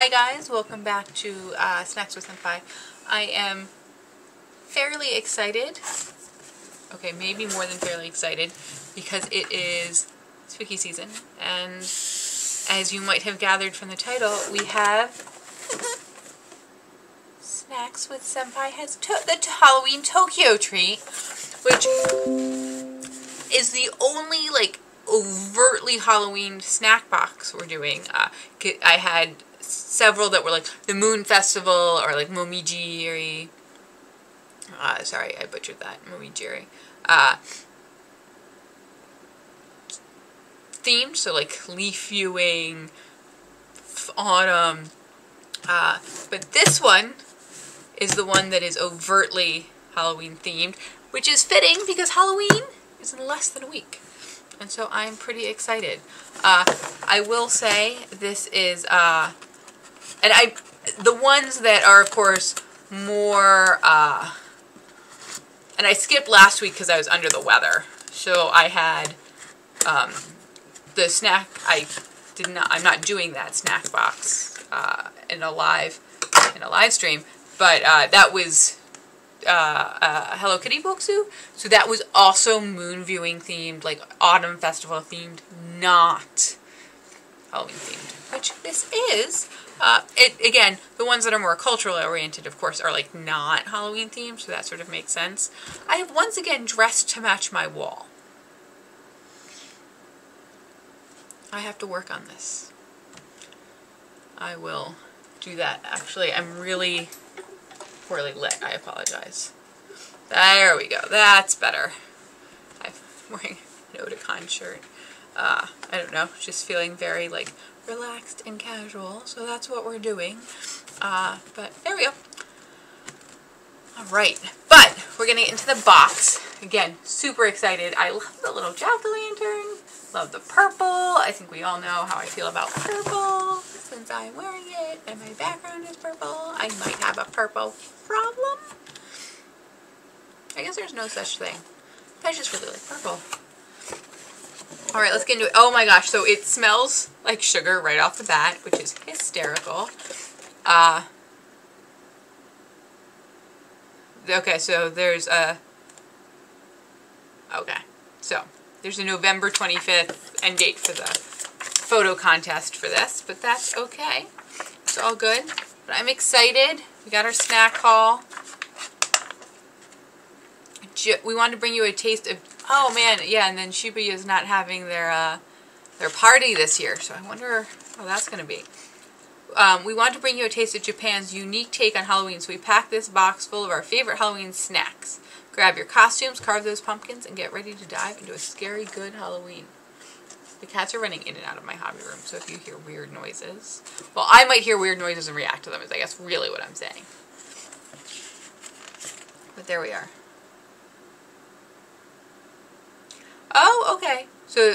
Hi guys, welcome back to Snacks with Senpai. I am fairly excited, okay, maybe more than fairly excited, because it is spooky season, and as you might have gathered from the title, we have Snacks with Senpai has the Halloween Tokyo treat, which is the only, overtly Halloween snack box we're doing. I had several that were like the Moon Festival or like Momijiri. Sorry, I butchered that. Momijiri. Themed, so like leaf viewing, autumn. But this one is the one that is overtly Halloween themed, which is fitting because Halloween is in less than a week. And so I'm pretty excited. I will say this is, the ones that are, of course, more, and I skipped last week because I was under the weather. So I had, the snack, I'm not doing that snack box, in a live stream, but, that was, Hello Kitty Boksu. So that was also moon viewing themed, like autumn festival themed, not Halloween themed, which this is. Again, the ones that are more culturally oriented, of course, are like not Halloween themed, so that sort of makes sense. I have once again dressed to match my wall. I have to work on this. I will do that. Actually, I'm really poorly lit. I apologize. There we go. That's better. I'm wearing an Otakon shirt. I don't know. Just feeling very, like, relaxed and casual. So that's what we're doing. But there we go. Alright. But we're going to get into the box. Again, super excited. I love the little jack-o'-lantern. Love the purple. I think we all know how I feel about purple since I'm wearing it and my background is purple. I might have a purple problem. I guess there's no such thing. I just really like purple. Alright, let's get into it. Oh my gosh, so it smells like sugar right off the bat, which is hysterical. Okay, so there's a... Okay, so there's a November 25th end date for the photo contest for this, but that's okay. It's all good. But I'm excited. We got our snack haul. We wanted to bring you a taste of... Oh man, yeah, and then Shibuya is not having their party this year, so I wonder how that's going to be. We want to bring you a taste of Japan's unique take on Halloween, so we packed this box full of our favorite Halloween snacks. Grab your costumes, carve those pumpkins, and get ready to dive into a scary good Halloween. The cats are running in and out of my hobby room, so if you hear weird noises... Well, I might hear weird noises and react to them, is I guess really what I'm saying. But there we are. Oh, okay. So,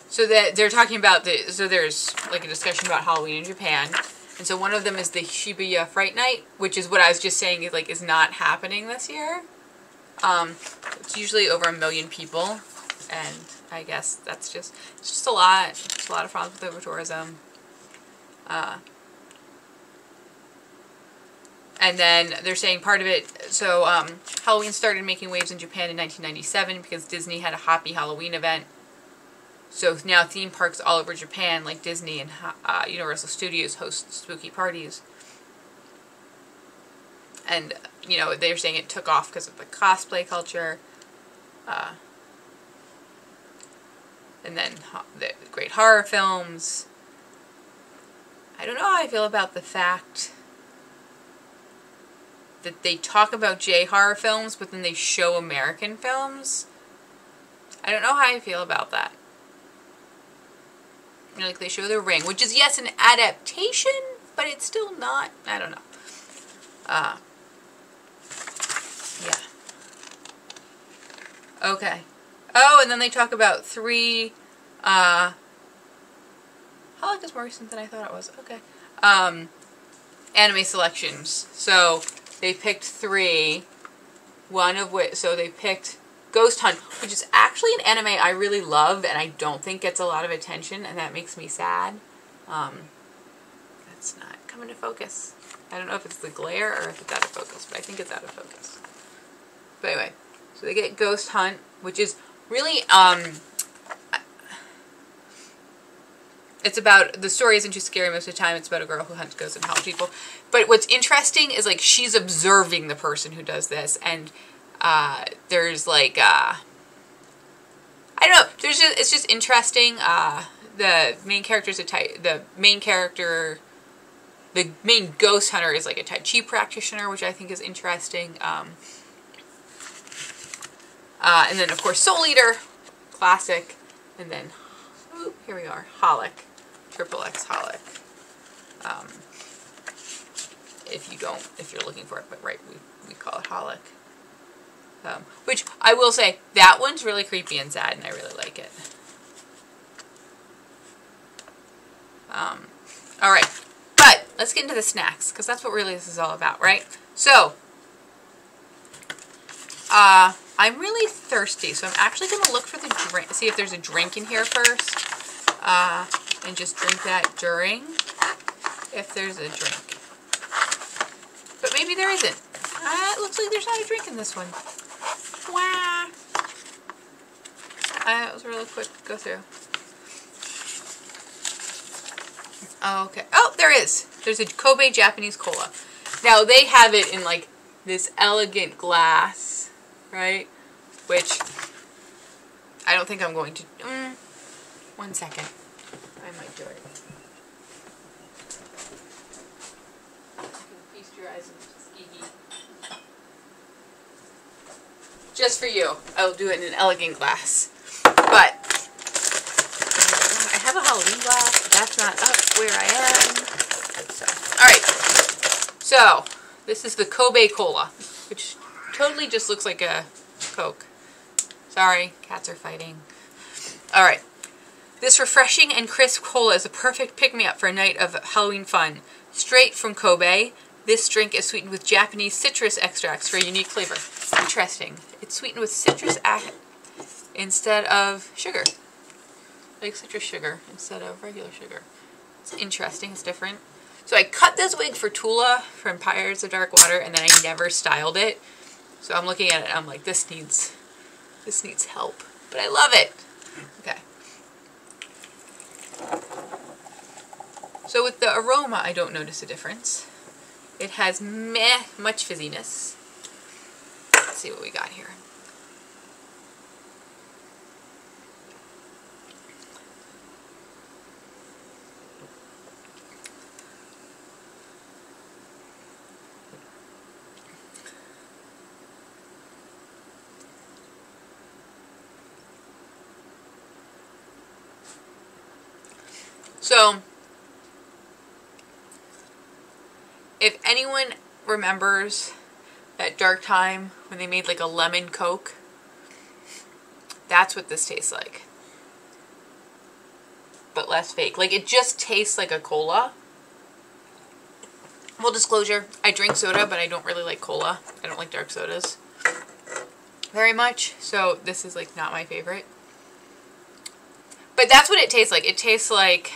so that they're talking about so there's like a discussion about Halloween in Japan. And so one of them is the Shibuya Fright Night, which is what I was just saying is not happening this year. It's usually over 1 million people, and I guess that's it's just a lot. It's a lot of problems with over-tourism. And then they're saying part of it, so Halloween started making waves in Japan in 1997 because Disney had a Happy Halloween event. So now theme parks all over Japan, like Disney and Universal Studios, host spooky parties. And, you know, they're saying it took off because of the cosplay culture. And then the great horror films. I don't know how I feel about the fact that they talk about J-horror films, but then they show American films. I don't know how I feel about that. You know, like they show The Ring, which is, yes, an adaptation, but it's still not, I don't know. Yeah. Okay. Oh, and then they talk about 3, how like this more recent than I thought it was. Okay. Anime selections. So, they picked 3, one of which, so they picked Ghost Hunt, which is actually an anime I really love and I don't think gets a lot of attention, and that makes me sad. it's not coming to focus. I don't know if it's the glare or if it's out of focus, but I think it's out of focus. But anyway, so they get Ghost Hunt, which is really, it's about, the story isn't too scary most of the time. It's about a girl who hunts ghosts and helps people. But what's interesting is, like, she's observing the person who does this, and there's, like, I don't know, there's just, it's just interesting. The main character's the main ghost hunter is like a Tai Chi practitioner, which I think is interesting. And then, of course, Soul Eater, classic. And then, ooh, here we are, Holic, XXX Holic. If you're looking for it, but right, we call it Holic. Which I will say, that one's really creepy and sad, and I really like it. Alright, but let's get into the snacks, because that's what really this is all about, right? So, I'm really thirsty, so I'm actually going to look for the drink, see if there's a drink in here first, and just drink that during, if there's a drink. But maybe there isn't. It looks like there's not a drink in this one. Wow. That was a really quick go through. Okay. Oh, there is. There's a Kobe Japanese cola. Now, they have it in, like, this elegant glass, right? Which, I don't think I'm going to... 1 second. I might do it. Feast your eyes and skeegee. Just for you. I'll do it in an elegant glass. But... I have a Halloween glass, but that's not up where I am. So, alright. So, this is the Kobe Cola, which totally just looks like a Coke. Sorry, cats are fighting. Alright. This refreshing and crisp cola is a perfect pick-me-up for a night of Halloween fun. Straight from Kobe, this drink is sweetened with Japanese citrus extracts for a unique flavor. Interesting. It's sweetened with citrus instead of sugar. Like citrus sugar instead of regular sugar. It's interesting. It's different. So I cut this wig for Tula from Pirates of Dark Water, and then I never styled it. So I'm looking at it and I'm like, this needs help. But I love it. Okay. So with the aroma, I don't notice a difference. It has much fizziness. Let's see what we got here. So, if anyone remembers that dark time when they made like a lemon Coke, that's what this tastes like. But less fake. Like, it just tastes like a cola. Full disclosure, I drink soda, but I don't really like cola. I don't like dark sodas very much. So, this is like not my favorite. But that's what it tastes like. It tastes like...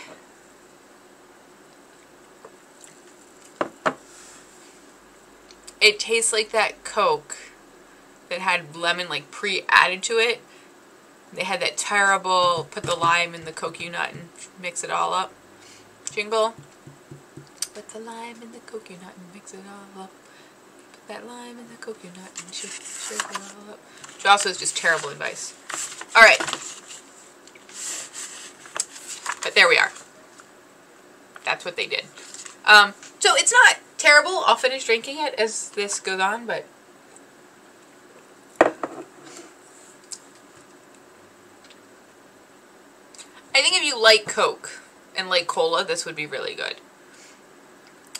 It tastes like that Coke that had lemon like pre-added to it. They had that terrible, put the lime in the coconut and mix it all up jingle. Put the lime in the coconut and mix it all up. Put that lime in the coconut and shake it all up. Which also is just terrible advice. Alright. But there we are. That's what they did. So it's not terrible. I'll finish drinking it as this goes on, but I think if you like Coke and like cola, this would be really good.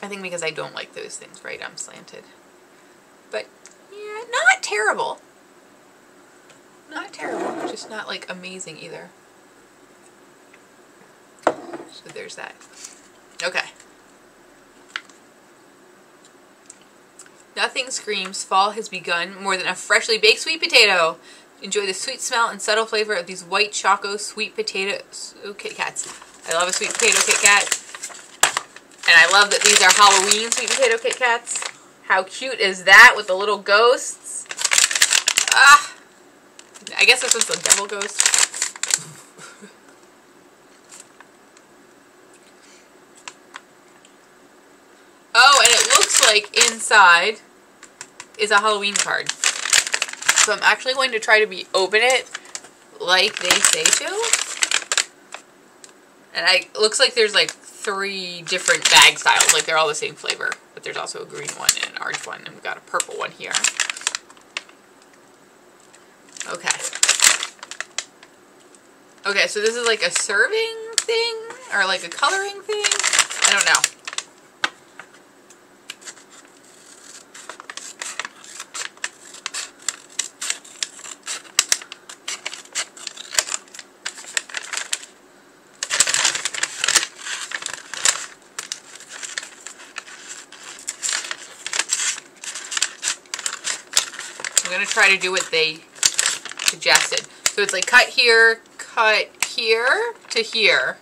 I think because I don't like those things, right? I'm slanted. But yeah, not terrible. Not terrible. Just not like amazing either. So there's that. Okay. Nothing screams fall has begun more than a freshly baked sweet potato. Enjoy the sweet smell and subtle flavor of these white choco sweet potato Kit Kats. I love a sweet potato Kit Kat. And I love that these are Halloween sweet potato Kit Kats. How cute is that with the little ghosts? Ah, I guess this is the devil ghost. Oh, and it looks like inside is a Halloween card. So I'm actually going to try to open it like they say to. And it looks like there's like 3 different bag styles. Like they're all the same flavor. But there's also a green one and an orange one. And we've got a purple one here. Okay. Okay, so this is like a serving thing? Or like a coloring thing? I don't know. I'm going to try to do what they suggested. So it's like cut here to here.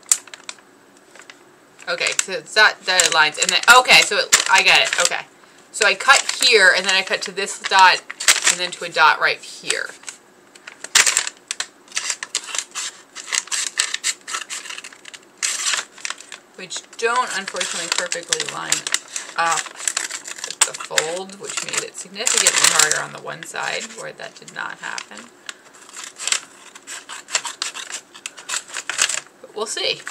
Okay, so it's not dotted lines. And then, okay, so I get it. Okay. So I cut here, and then I cut to this dot, and then to a dot right here. Which don't, unfortunately, perfectly line up with the fold, which made it significantly harder on the one side, where that did not happen. But we'll see.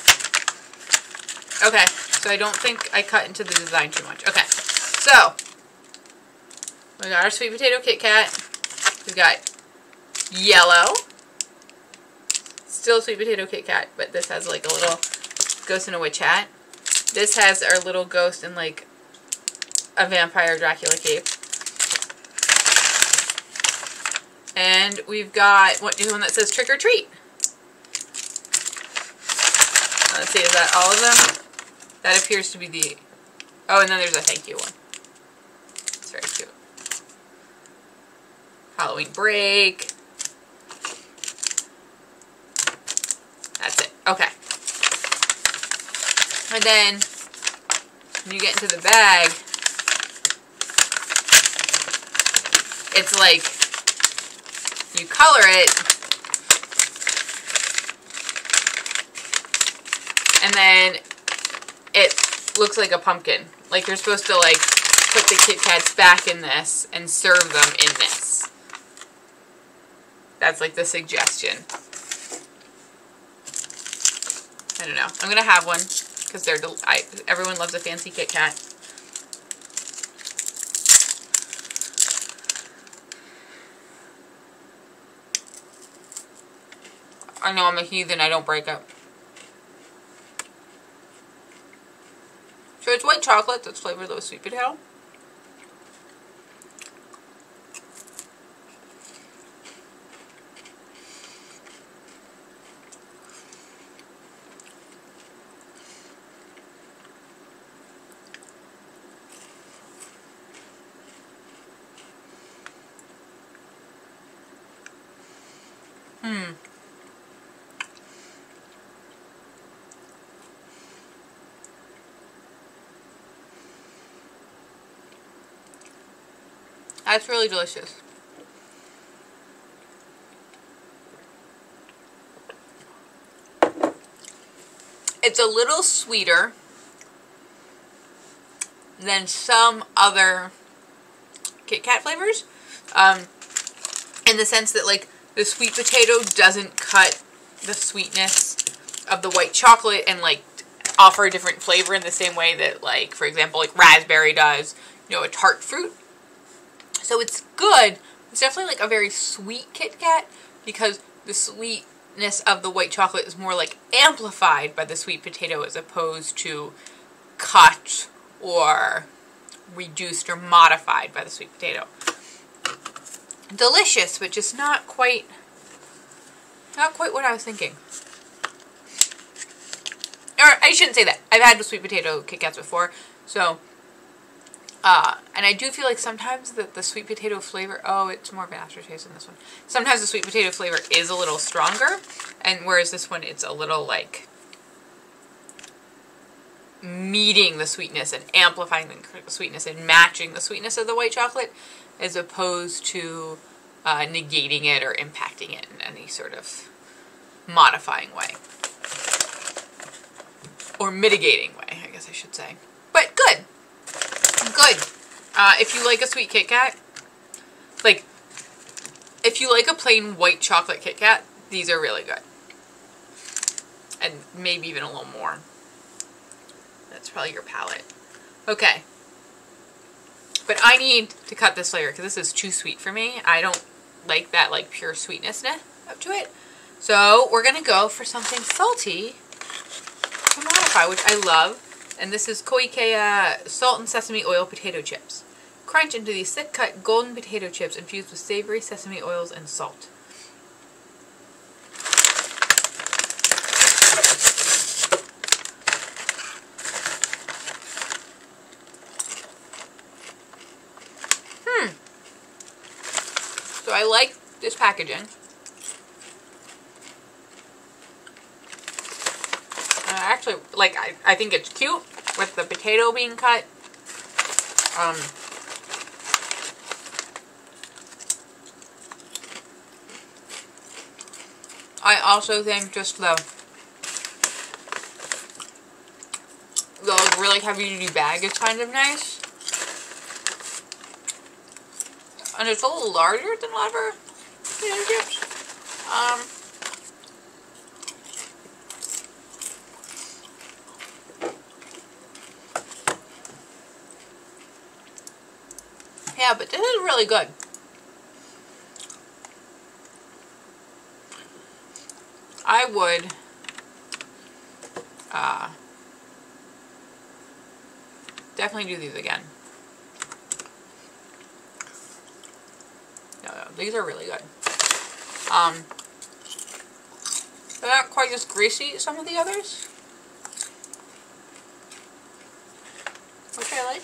Okay, so I don't think I cut into the design too much. Okay, so we got our sweet potato Kit Kat. We've got yellow. Still sweet potato Kit Kat, but this has like a little ghost in a witch hat. This has our little ghost in like a vampire Dracula cape. And we've got one that says trick or treat. Let's see, is that all of them? That appears to be the... Oh, and then there's a thank you one. It's very cute. Halloween break. That's it. Okay. And then, when you get into the bag, it's like, you color it, and then it looks like a pumpkin. Like you're supposed to like put the Kit Kats back in this and serve them in this. That's like the suggestion. I don't know. I'm gonna have one because they're everyone loves a fancy Kit Kat. I know I'm a heathen. I don't break up. So it's white chocolate that's flavored with sweet potato. That's really delicious. It's a little sweeter than some other Kit Kat flavors. In the sense that like the sweet potato doesn't cut the sweetness of the white chocolate and like offer a different flavor in the same way that like, for example, like raspberry does, you know, a tart fruit. So it's good. It's definitely like a very sweet Kit Kat because the sweetness of the white chocolate is more like amplified by the sweet potato as opposed to cut or reduced or modified by the sweet potato. Delicious, but just not quite what I was thinking. Or I shouldn't say that. I've had the sweet potato Kit Kats before, so and I do feel like sometimes the sweet potato flavor, oh, it's more of an aftertaste in this one. Sometimes the sweet potato flavor is a little stronger, and whereas this one, it's a little like, meeting the sweetness and amplifying the sweetness and matching the sweetness of the white chocolate, as opposed to negating it or impacting it in any sort of modifying way. Or mitigating way, I guess I should say. But good. Good. If you like a sweet Kit Kat, like, if you like a plain white chocolate Kit Kat, these are really good. And maybe even a little more. That's probably your palate. Okay. But I need to cut this flavor because this is too sweet for me. I don't like that, like, pure sweetness up to it. So we're going to go for something salty to modify, which I love. And this is Koikea salt and sesame oil potato chips. Crunch into these thick-cut golden potato chips infused with savory sesame oils and salt. So I like this packaging. Actually, like, I think it's cute with the potato being cut. I also think just the really heavy-duty bag is kind of nice. And it's a little larger than leather potato chips. Yeah, but this is really good. I would definitely do these again. No, these are really good. They're not quite as greasy as some of the others, which I like.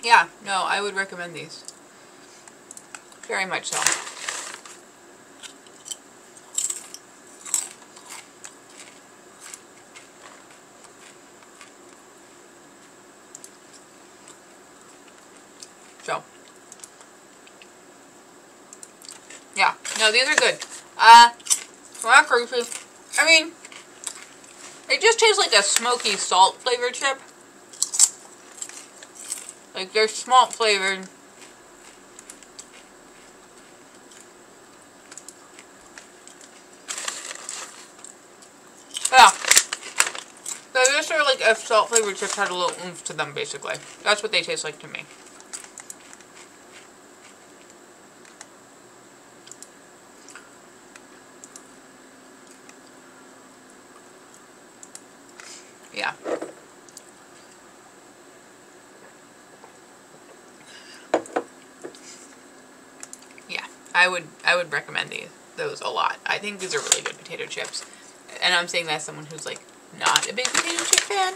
Yeah, no, I would recommend these. Very much so. So, yeah, no, these are good. Not greasy. I mean, it just tastes like a smoky salt flavored chip. Like, they're salt flavored. Yeah. They're just sort of like if salt flavored chips had a little oomph to them, basically. That's what they taste like to me. Yeah. Yeah. I would recommend those a lot. I think these are really good potato chips. And I'm saying that as someone who's like not a big potato chip fan.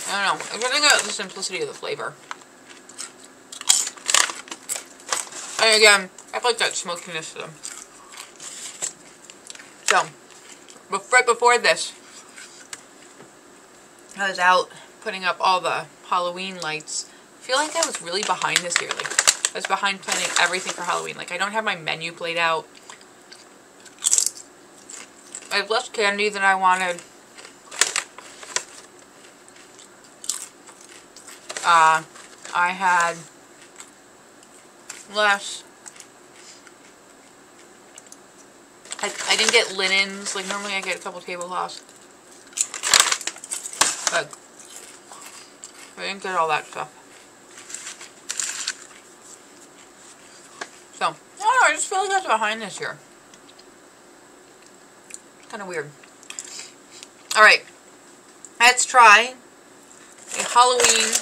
I don't know. I'm something about the simplicity of the flavor. And again, I like that smokiness to them. So, right before this, I was out putting up all the Halloween lights. I feel like I was really behind this year. Like, I was behind planning everything for Halloween. Like, I don't have my menu played out. I have less candy than I wanted. I had less. I didn't get linens. Like, normally I get a couple tablecloths. But I didn't get all that stuff. So, I don't know, I just feel like I was behind this year. It's kind of weird. Alright. Let's try a Halloween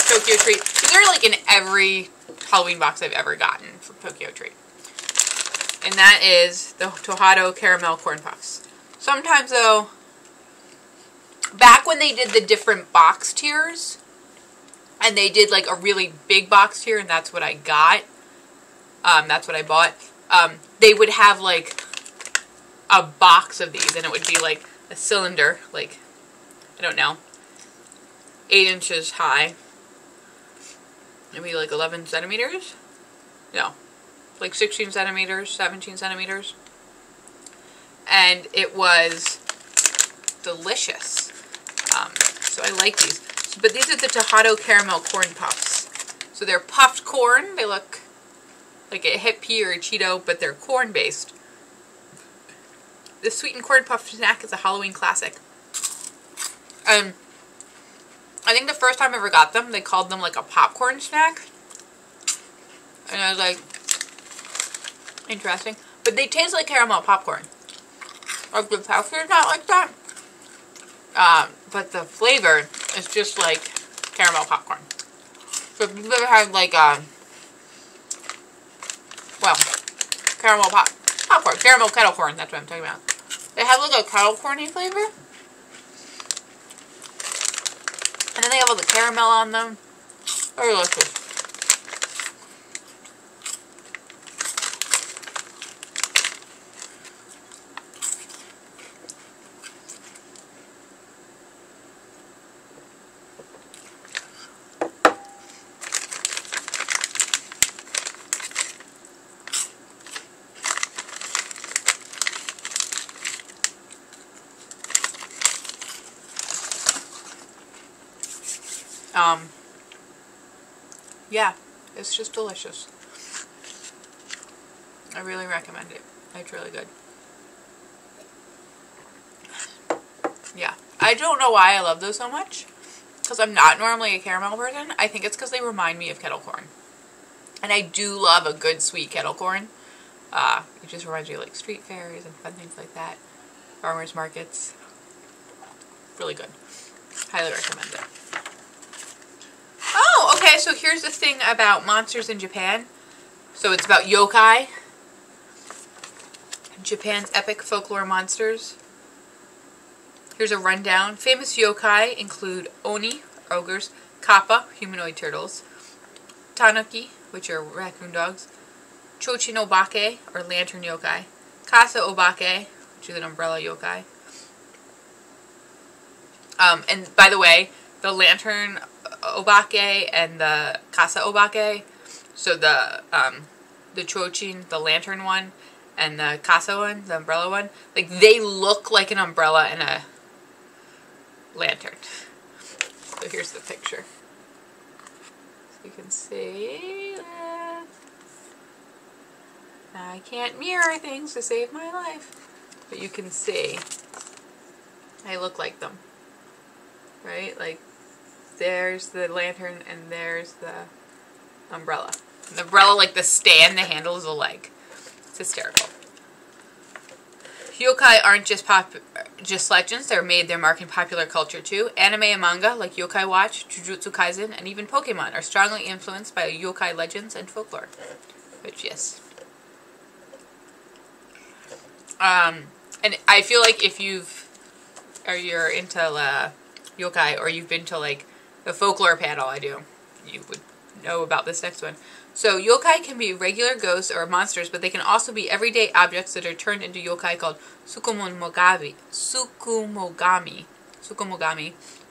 Tokyo Treat. These are like in every Halloween box I've ever gotten from Tokyo Treat. And that is the Tojado Caramel Corn Puffs. Sometimes, though, back when they did the different box tiers, and they did like a really big box tier, and that's what I got. That's what I bought. They would have like a box of these, and it would be like a cylinder, like, I don't know, 8 inches high. Maybe like 11 centimeters? No. Like 16 centimeters, 17 centimeters. And it was delicious. So I like these. But these are the Tejado Caramel Corn Puffs. So they're puffed corn. They look like a hip pea or a Cheeto, but they're corn based. The sweetened corn puff snack is a Halloween classic. I think the first time I ever got them, they called them like a popcorn snack. And I was like, interesting. But they taste like caramel popcorn. Like the texture is not like that. But the flavor is just like caramel popcorn. So if you've ever had like, well, popcorn, caramel kettle corn, that's what I'm talking about. They have like a kettle corny flavor. And then they have all the caramel on them. They're delicious. Yeah, it's just delicious. I really recommend it. It's really good. Yeah, I don't know why I love those so much, because I'm not normally a caramel person. I think it's because they remind me of kettle corn. And I do love a good sweet kettle corn. It just reminds me of like street fairs and fun things like that. Farmers markets. Really good. Highly recommend it. Oh, okay, so here's the thing about monsters in Japan. So it's about yokai. Japan's epic folklore monsters. Here's a rundown. Famous yokai include Oni, ogres, Kappa, humanoid turtles, Tanuki, which are raccoon dogs, Chochin Obake, or lantern yokai, Kasa Obake, which is an umbrella yokai. And by the way, the lantern Obake and the Kasa Obake, so the Chochin, the lantern one, and the Kasa one, the umbrella one, like they look like an umbrella and a lantern. So here's the picture. So you can see that. I can't mirror things to save my life, but you can see I look like them, right? Like there's the lantern and there's the umbrella. The umbrella, like the stand, the handle is a leg. It's hysterical. Yokai aren't just legends. They're mark in popular culture too. Anime and manga like Yokai Watch, Jujutsu Kaisen, and even Pokemon are strongly influenced by yokai legends and folklore. Which, yes. And I feel like if you're into yokai, or you've been to like the folklore panel I do, you would know about this next one. So yokai can be regular ghosts or monsters, but they can also be everyday objects that are turned into yokai called sukumogami,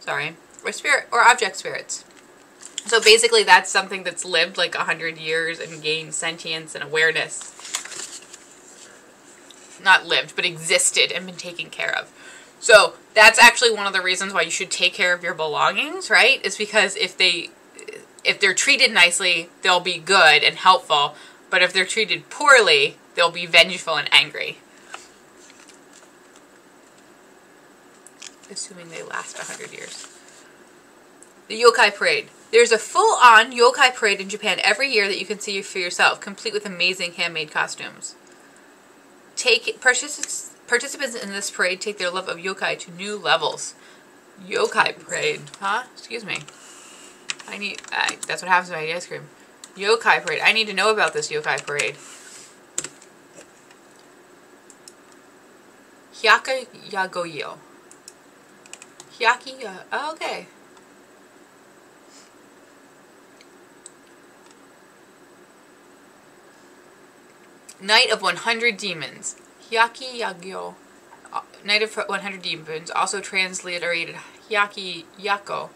sorry, or spirit or object spirits. So basically that's something that's lived like 100 years and gained sentience and awareness. Not lived, but existed and been taken care of. So that's actually one of the reasons why you should take care of your belongings, right? Is because if they're treated nicely, they'll be good and helpful. But if they're treated poorly, they'll be vengeful and angry. Assuming they last 100 years. The Yokai Parade. There's a full-on Yokai Parade in Japan every year that you can see for yourself, complete with amazing handmade costumes. Participants in this parade take their love of yokai to new levels. Yokai Parade. Huh? Excuse me. That's what happens when I eat ice cream. Yokai Parade. I need to know about this Yokai Parade. Hyaka Yagoyo. Hyaki, oh, okay. Night of 100 Demons. Hyaki Yagyo. Night of 100 Demons, also transliterated Hyaki Yako,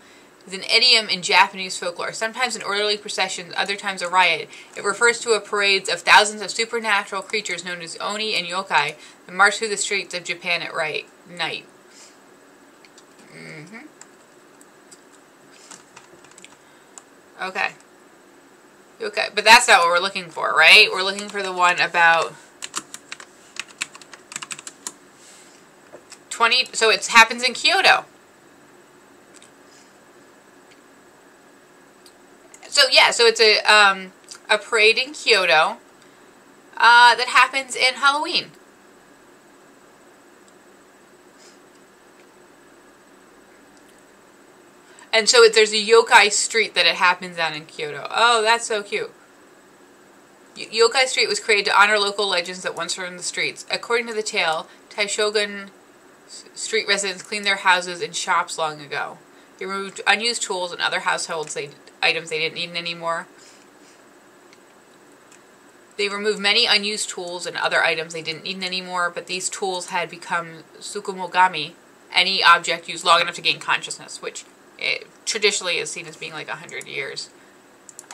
is an idiom in Japanese folklore. Sometimes an orderly procession, other times a riot. It refers to a parade of thousands of supernatural creatures known as Oni and Yokai that march through the streets of Japan at night. Okay. Okay, but that's not what we're looking for, right? We're looking for the one about 20, so it happens in Kyoto. So yeah, so it's a parade in Kyoto that happens in Halloween. And so there's a yokai street that it happens on in Kyoto. Oh, that's so cute. Yokai Street was created to honor local legends that once roamed the streets. According to the tale, Taishogun street residents cleaned their houses and shops long ago. They removed unused tools and other household items they didn't need anymore. They removed many unused tools and other items they didn't need anymore, but these tools had become tsukumogami, any object used long enough to gain consciousness, which traditionally is seen as being like 100 years.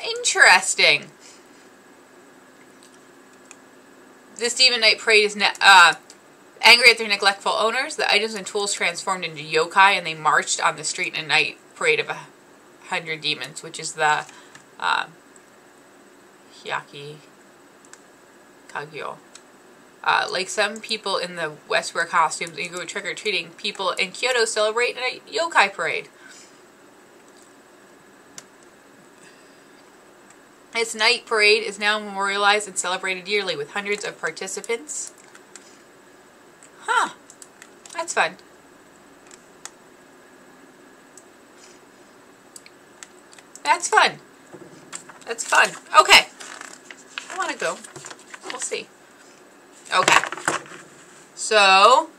Interesting. This Demon Night Parade is angry at their neglectful owners. The items and tools transformed into yokai, and they marched on the street in a night parade of 100 demons, which is the Hyaki Kagyo. Like some people in the West wear costumes and go trick-or-treating, people in Kyoto celebrate a yokai parade. This night parade is now memorialized and celebrated yearly with hundreds of participants. Huh. That's fun. That's fun. That's fun. Okay. I want to go. We'll see. Okay. So,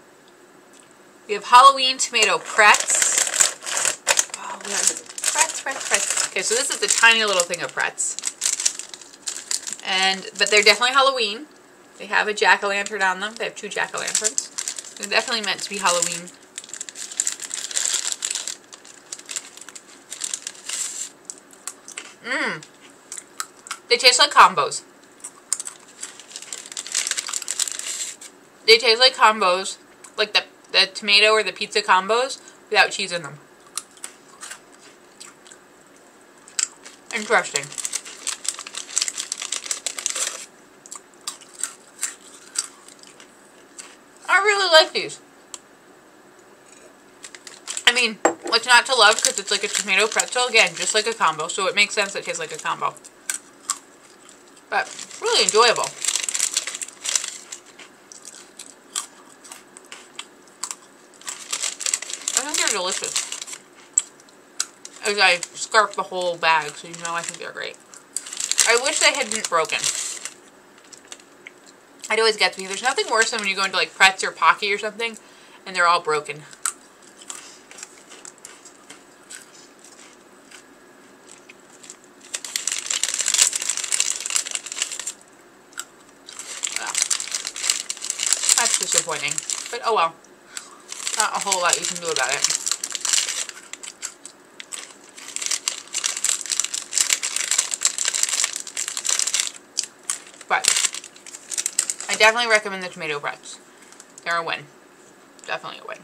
we have Halloween tomato pretz. Oh, we have pretz. Okay, so this is a tiny little thing of pretz. But they're definitely Halloween. They have a jack-o'-lantern on them. They have 2 jack-o'-lanterns. They're definitely meant to be Halloween. They taste like combos. They taste like combos. Like the tomato or the pizza combos without cheese in them. Interesting. I really like these. I mean, what's not to love, because it's like a tomato pretzel, again, just like a combo, so it makes sense that it tastes like a combo. But, really enjoyable. I think they're delicious. As I scarf the whole bag, so you know I think they're great. I wish they hadn't broken. It always gets me. There's nothing worse than when you go into like Pretz or Pocky or something, and they're all broken. That's disappointing. But oh well. Not a whole lot you can do about it. But I definitely recommend the tomato pretz. They're a win. Definitely a win.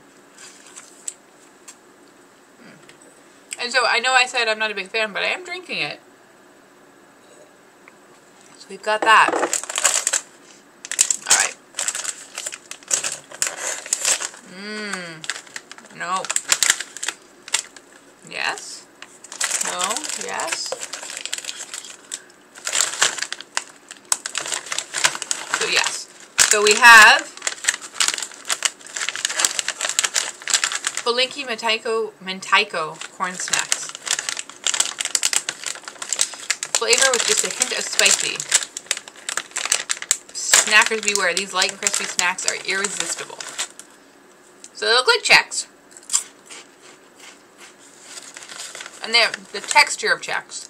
And so I know I said I'm not a big fan, but I am drinking it. So we've got that. Alright. No. Yes. No. Yes. So yes. So we have Bolinki Mentaiko corn snacks. Flavor with just a hint of spicy. Snackers beware, these light and crispy snacks are irresistible. So they look like Chex. And they have the texture of Chex.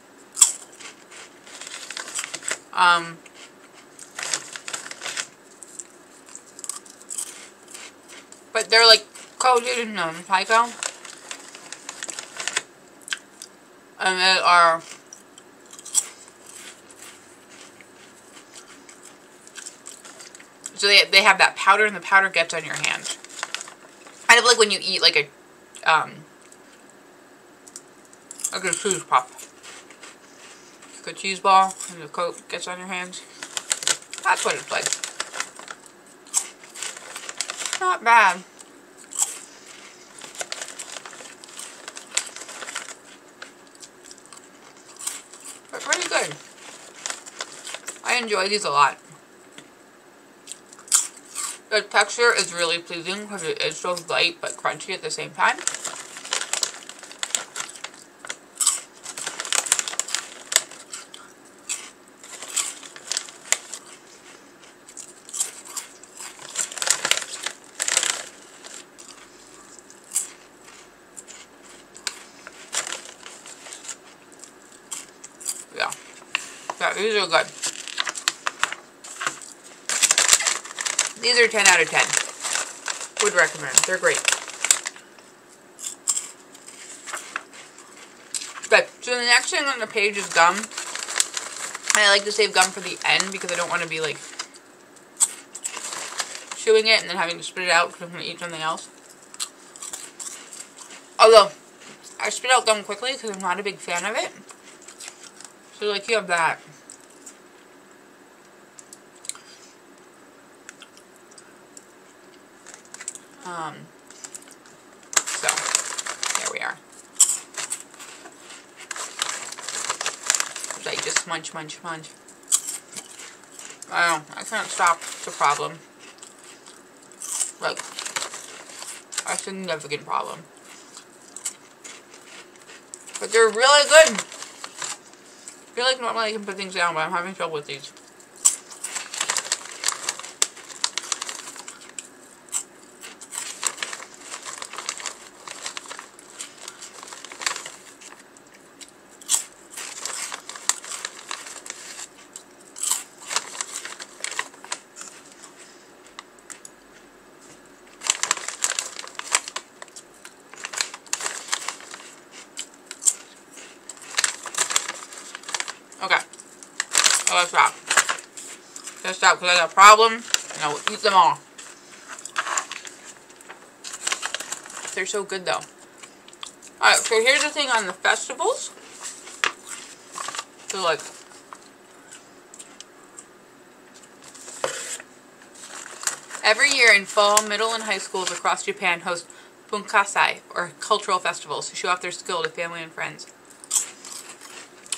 But they're like coated in Tyco. And they are so they have that powder, and the powder gets on your hand. Kind of like when you eat like a cheese pop. Like a cheese ball and the coat gets on your hands. That's what it's like. Not bad. But pretty good. I enjoy these a lot. The texture is really pleasing because it is so light but crunchy at the same time. Yeah, these are good. These are 10 out of 10. Would recommend. They're great. Okay, so the next thing on the page is gum. I like to save gum for the end because I don't want to be like chewing it and then having to spit it out because I'm going to eat something else. Although, I spit out gum quickly because I'm not a big fan of it. So like you have that. So, there we are. So you just munch. I can't stop. It's a problem. Like, a significant problem. But they're really good. I feel like normally I can put things down, but I'm having trouble with these. Okay. Oh, let's stop. Let's stop because I got a problem and I will eat them all. They're so good though. Alright, so here's the thing on the festivals. So like, every year in fall, middle and high schools across Japan host bunkasai, or cultural festivals, to show off their skill to family and friends.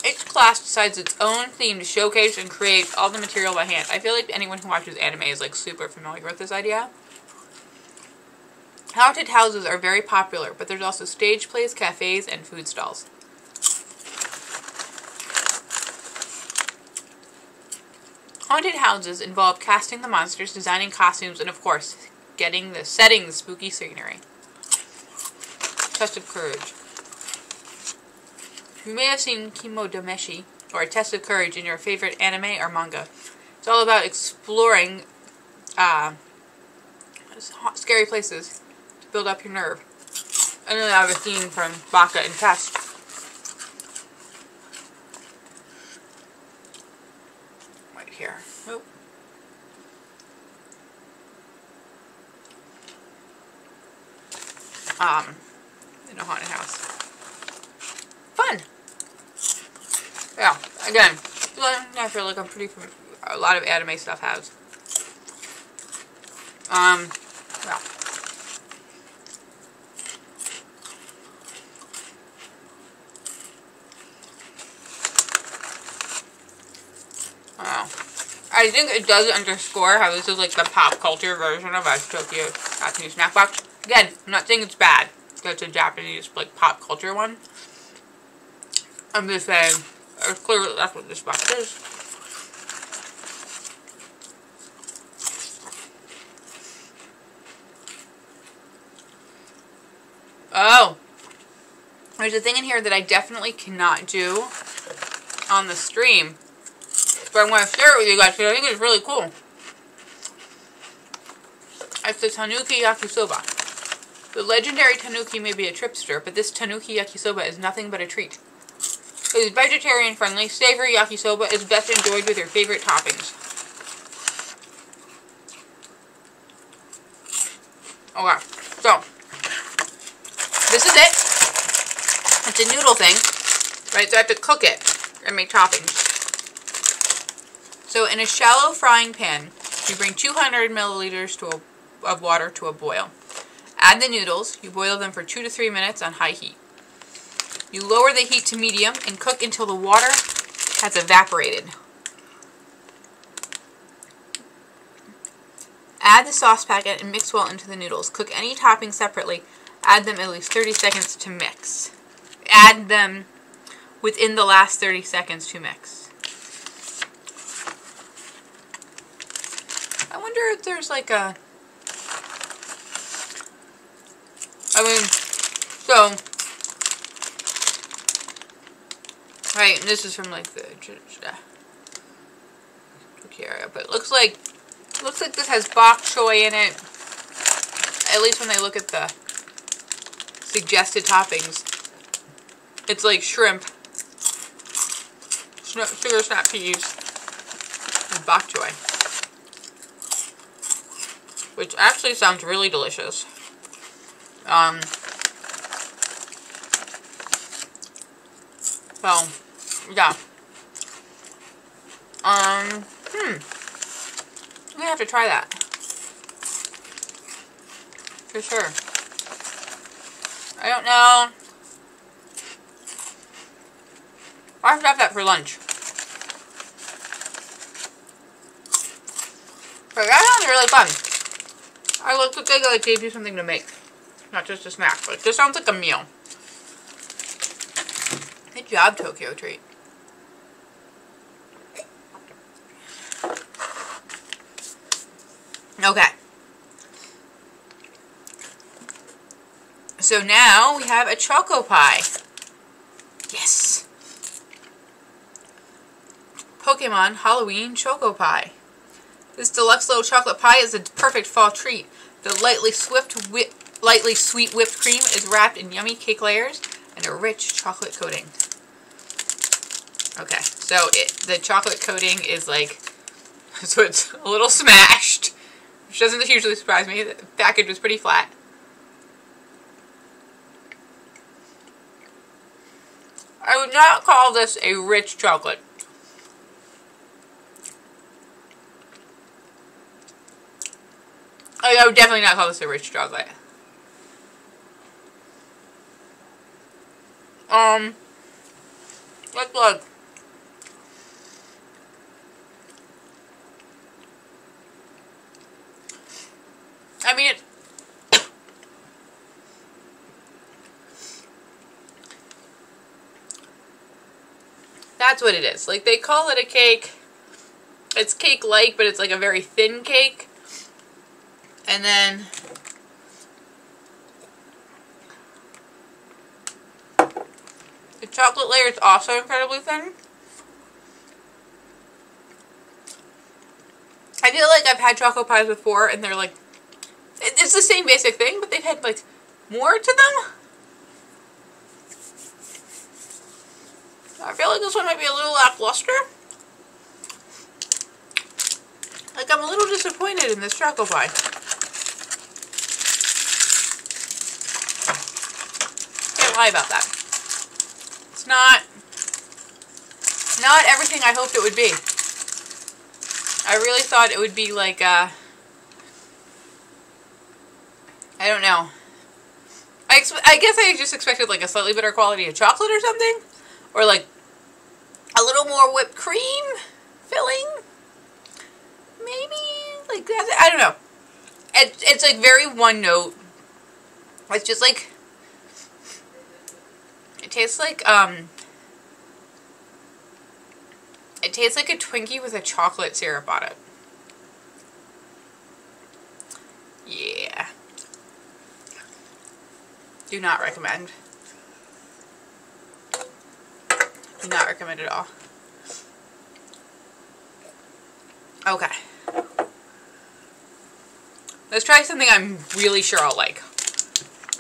Each class decides its own theme to showcase and create all the material by hand. I feel like anyone who watches anime is like super familiar with this idea. Haunted houses are very popular, but there's also stage plays, cafes, and food stalls. Haunted houses involve casting the monsters, designing costumes, and of course, setting the spooky scenery. Test of Courage. You may have seen Kimodomeshi, or A Test of Courage, in your favorite anime or manga. It's all about exploring scary places to build up your nerve. And then I have a scene from Baka and Test. Right here. Oh. In a haunted house. Fun! Yeah, again, I feel like I'm pretty familiar. A lot of anime stuff has. Yeah. I think it does underscore how this is like the pop culture version of a Tokyo Japanese snack box. Again, I'm not saying it's bad. It's a Japanese like pop culture one. I'm just saying, it's clear that that's what this box is. Oh, There's a thing in here that I definitely cannot do on the stream, but I'm going to share it with you guys because I think it's really cool. It's the Tanuki Yakisoba. The legendary Tanuki may be a tripster, but this Tanuki Yakisoba is nothing but a treat. It is vegetarian friendly. Savory yakisoba is best enjoyed with your favorite toppings. Okay, so this is it. It's a noodle thing, right? So I have to cook it and make toppings. So in a shallow frying pan, you bring 200 milliliters of water to a boil. Add the noodles. You boil them for 2 to 3 minutes on high heat. You lower the heat to medium and cook until the water has evaporated. Add the sauce packet and mix well into the noodles. Cook any toppings separately. Add them at least 30 seconds to mix. Add them within the last 30 seconds to mix. I wonder if there's like a... Right, and this is from like the area, but it looks like this has bok choy in it. At least when they look at the suggested toppings, it's like shrimp, sugar snap peas, and bok choy, which actually sounds really delicious. So, yeah. I'm gonna have to try that. For sure. I don't know. I'll have to have that for lunch. But that sounds really fun. I looked at they like gave you something to make. Not just a snack, but this sounds like a meal. Good job, Tokyo Treat. Okay. So now we have a choco pie. Yes. Pokemon Halloween Choco Pie. This deluxe little chocolate pie is a perfect fall treat. The lightly sweet whipped cream is wrapped in yummy cake layers and a rich chocolate coating. Okay, so the chocolate coating is like, so it's a little smashed, which doesn't hugely surprise me. The package was pretty flat. I would not call this a rich chocolate. I would definitely not call this a rich chocolate. Let's look. I mean, that's what it is. Like, they call it a cake. It's cake-like, but it's like a very thin cake. And then the chocolate layer is also incredibly thin. I feel like I've had chocolate pies before, and they're like, it's the same basic thing, but they've had like more to them. I feel like this one might be a little lackluster. Like, I'm a little disappointed in this choco pie. Can't lie about that. It's not everything I hoped it would be. I really thought it would be like, I don't know. I guess I just expected like a slightly better quality of chocolate or something. Or like a little more whipped cream filling. Maybe like that. I don't know. It's like very one note. It's just like, it tastes like a Twinkie with a chocolate syrup on it. Yeah. Do not recommend. Do not recommend at all. Okay. Let's try something I'm really sure I'll like.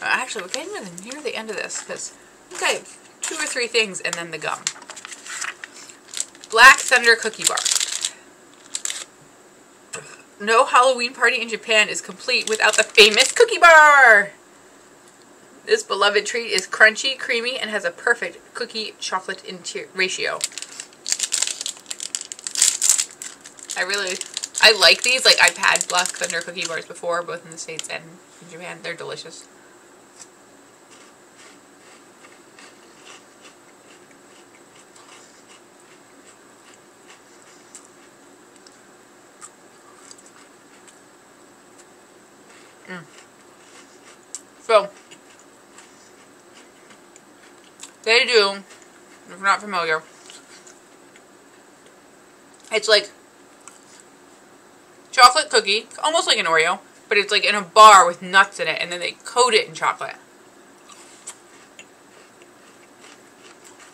Actually, we're getting near the end of this because I think I have 2 or 3 things and then the gum. Black Thunder Cookie Bar. No Halloween party in Japan is complete without the famous cookie bar! This beloved treat is crunchy, creamy, and has a perfect cookie-chocolate ratio. I like these. Like, I've had Black Thunder cookie bars before, both in the States and in Japan. They're delicious. So, they do, if you're not familiar, it's like chocolate cookie, almost like an Oreo, but it's like in a bar with nuts in it, and then they coat it in chocolate.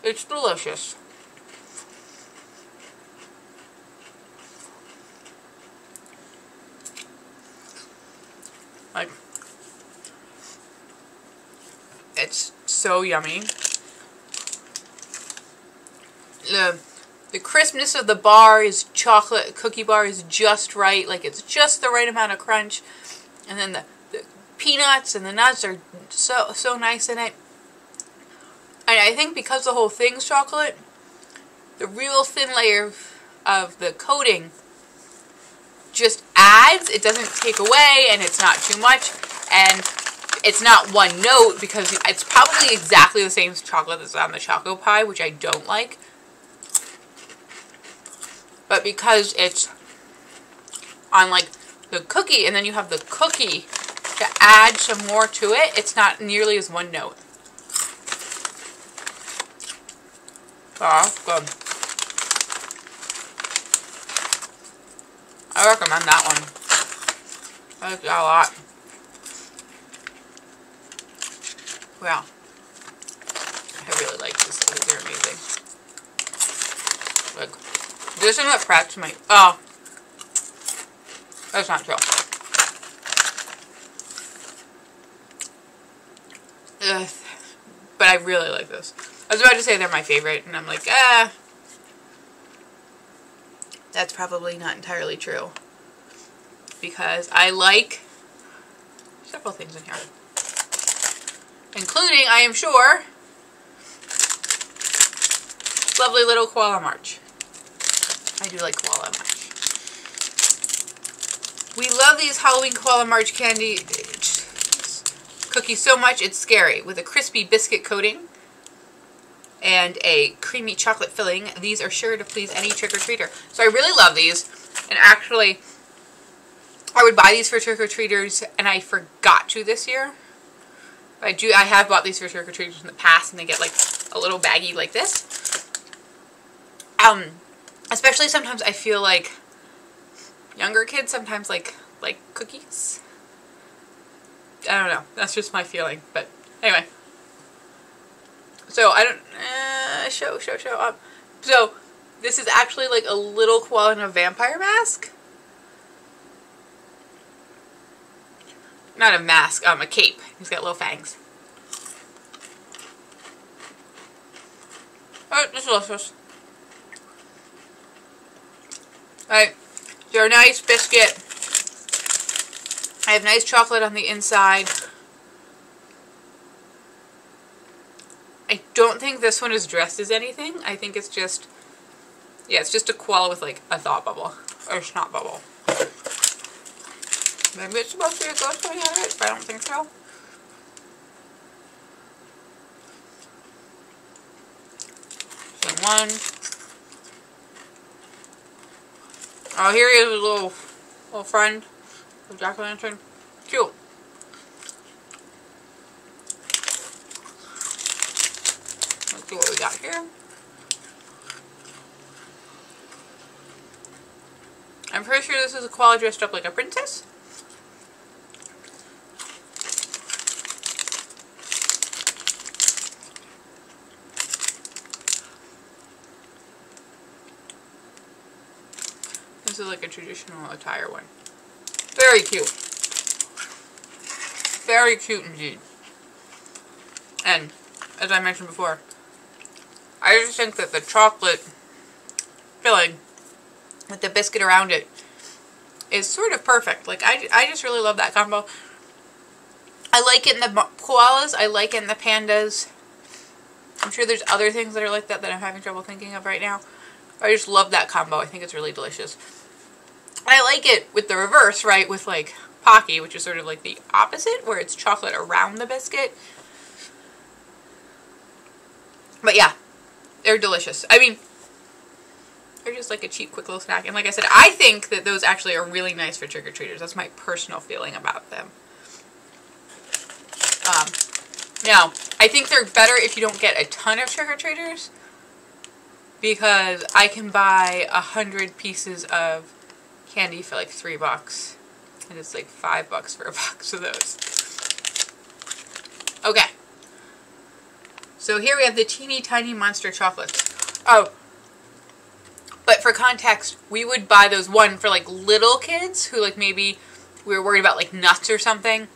It's delicious. Like, it's so yummy. The crispness of the bar is chocolate cookie bar is just right. Like, it's just the right amount of crunch. And then the peanuts and the nuts are so nice in it. And I think because the whole thing's chocolate, the real thin layer of the coating just adds. It doesn't take away, and it's not too much. And it's not one note because it's probably exactly the same chocolate that's on the Choco Pie, which I don't like. But because it's on like the cookie, and then you have the cookie to add some more to it, it's not nearly as one note. Oh, good. I recommend that one. I like that a lot. Wow. I really like this. These are amazing. Like, this is what cracks my... Oh. That's not true. Ugh. But I really like this. I was about to say they're my favorite, and I'm like, that's probably not entirely true. Because I like several things in here. Including, I am sure, lovely little koala march. I do like koala march. We love these Halloween koala march candy cookies so much it's scary. With a crispy biscuit coating and a creamy chocolate filling, these are sure to please any trick-or-treater. So I really love these. And actually, I would buy these for trick-or-treaters, and I forgot to this year. I have bought these for trick-or-treaters in the past, and they get like a little baggie like this. Especially sometimes I feel like younger kids sometimes like cookies. I don't know. That's just my feeling. But anyway. So I don't show up. So this is actually like a little koala in a vampire mask. Not a mask, a cape. He's got little fangs. Alright, it's delicious. Alright, they're a nice biscuit. I have nice chocolate on the inside. I don't think this one is dressed as anything. I think it's just, yeah, it's just a koala with like a thought bubble. Or snot bubble. Maybe it's supposed to be a ghost coming out of it, but I don't think so. So one. Oh, here he is, a little friend of jack-o'-lantern. Cute. Let's see what we got here. I'm pretty sure this is a koala dressed up like a princess. This is like a traditional attire one. Very cute. Very cute indeed. And, as I mentioned before, I just think that the chocolate filling with the biscuit around it is sort of perfect. Like, I just really love that combo. I like it in the koalas. I like it in the pandas. I'm sure there's other things that are like that I'm having trouble thinking of right now. I just love that combo. I think it's really delicious. And I like it with the reverse, right? With like Pocky, which is sort of like the opposite, where it's chocolate around the biscuit. But yeah, they're delicious. I mean, they're just like a cheap, quick little snack. And like I said, I think that those actually are really nice for trick-or-treaters. That's my personal feeling about them. Now, I think they're better if you don't get a ton of trick-or-treaters, because I can buy 100 pieces of candy for like $3, and it's like $5 for a box of those. Okay, so here we have the teeny tiny monster chocolates. Oh, but for context, we would buy those one for like little kids who like maybe we were worried about like nuts or something.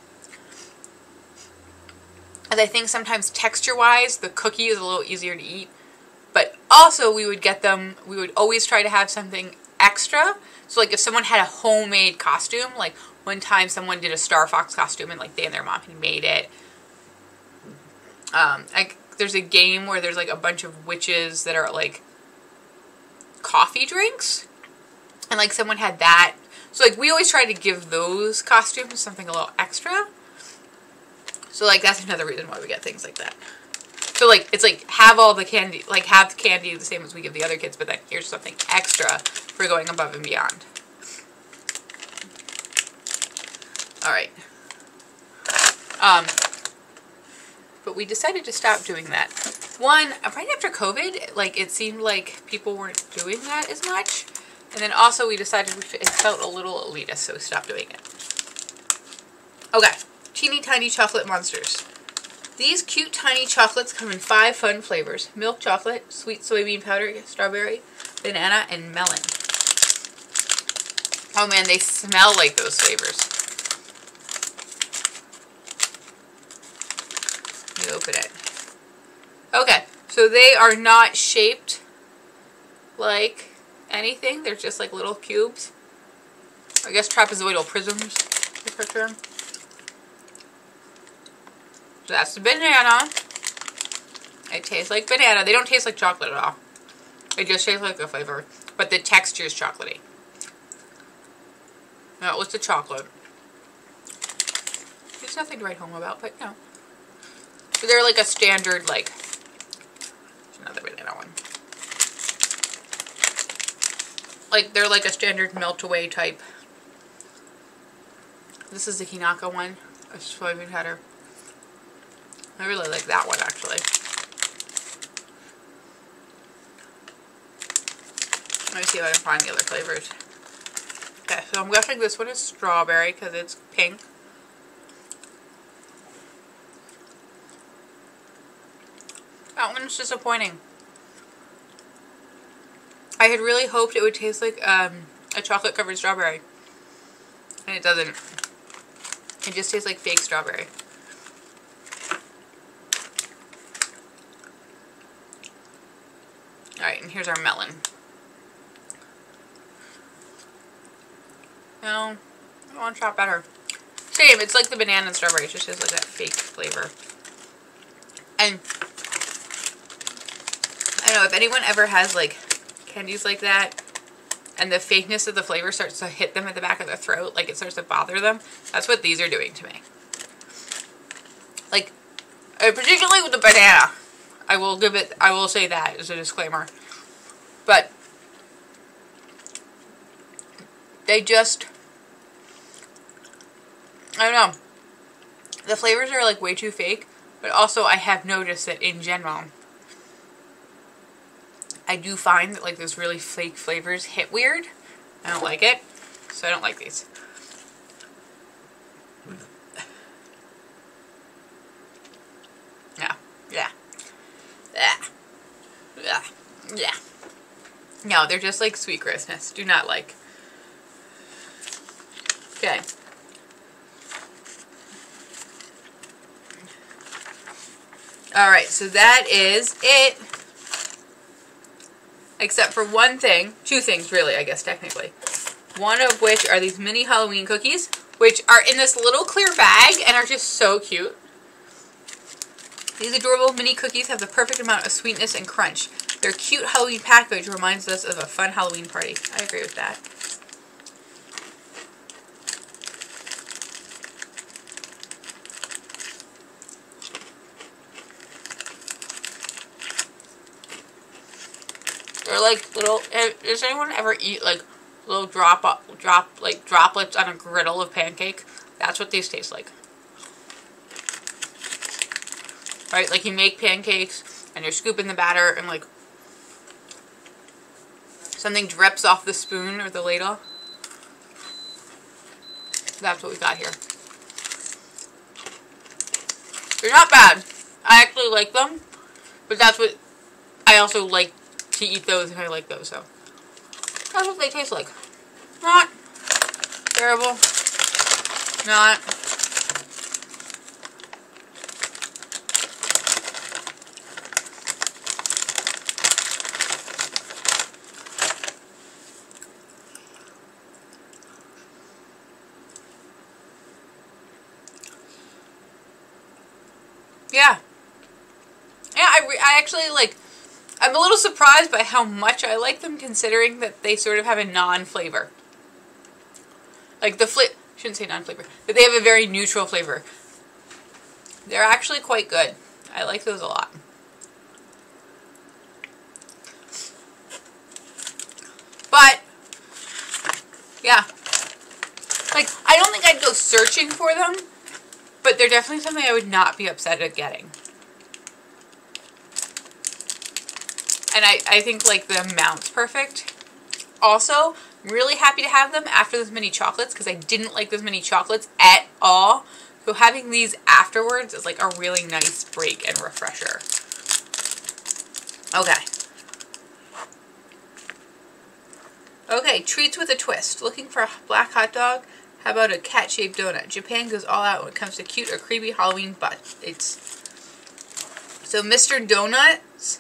And I think sometimes texture-wise, the cookie is a little easier to eat. But also, we would get them, we would always try to have something extra. So, like, if someone had a homemade costume, like, one time someone did a Star Fox costume, and, like, they and their mom had made it. There's a game where there's, like, a bunch of witches that are, like, coffee drinks. And, like, someone had that. So, like, we always try to give those costumes something a little extra. So, like, that's another reason why we get things like that. So, like, it's like, have all the candy, like, have the candy the same as we give the other kids, but then here's something extra for going above and beyond. Alright. But we decided to stop doing that. One, right after COVID, like, it seemed like people weren't doing that as much. And then also we decided it felt a little elitist, so we stopped doing it. Okay. Teeny tiny chocolate monsters. These cute tiny chocolates come in 5 fun flavors: milk chocolate, sweet soybean powder, strawberry, banana, and melon. Oh man, they smell like those flavors. Let me open it. Okay, so they are not shaped like anything. They're just like little cubes. I guess trapezoidal prisms is her term. So that's the banana. It tastes like banana. They don't taste like chocolate at all. It just tastes like the flavor. But the texture is chocolatey. That was the chocolate. There's nothing to write home about, but no. So they're like a standard, like... There's another banana one. Like, they're like a standard melt-away type. This is the Hinaka one. A soybean powder. I really like that one, actually. Let me see if I can find the other flavors. Okay, so I'm guessing this one is strawberry because it's pink. That one's disappointing. I had really hoped it would taste like a chocolate-covered strawberry. And it doesn't. It just tastes like fake strawberry. Alright, and here's our melon. No, I want to try better. Same, it's like the banana and strawberry. It just has like that fake flavor. And I don't know, if anyone ever has like candies like that, and the fakeness of the flavor starts to hit them at the back of their throat, like it starts to bother them, that's what these are doing to me. Like, particularly with the banana. I will say that as a disclaimer. But they just, I don't know. The flavors are like way too fake, but also I have noticed that in general, I do find that like those really fake flavors hit weird. I don't like it, so I don't like these. Yeah. Yeah. No, they're just like sweet grossness. Do not like. Okay. Alright, so that is it. Except for one thing. Two things, really, I guess, technically. One of which are these mini Halloween cookies, which are in this little clear bag and are just so cute. These adorable mini cookies have the perfect amount of sweetness and crunch. Their cute Halloween package reminds us of a fun Halloween party. I agree with that. They're like little, does anyone ever eat like little droplets on a griddle of pancake? That's what these taste like. Right, like you make pancakes and you're scooping the batter and like something drips off the spoon or the ladle. That's what we got here. They're not bad. I actually like them, but that's what I also like to eat those, and I like those, so that's what they taste like. Not terrible. Not. Yeah. Yeah, I actually like, I'm a little surprised by how much I like them, considering that they sort of have a non-flavor. Like the shouldn't say non-flavor, but they have a very neutral flavor. They're actually quite good. I like those a lot. But, yeah. Like, I don't think I'd go searching for them, but they're definitely something I would not be upset at getting. And I think, like, the amount's perfect. Also, I'm really happy to have them after those mini chocolates, because I didn't like those mini chocolates at all. So having these afterwards is, like, a really nice break and refresher. Okay. Okay, treats with a twist. Looking for a black hot dog? How about a cat-shaped donut? Japan goes all out when it comes to cute or creepy Halloween bites. So Mr. Donuts,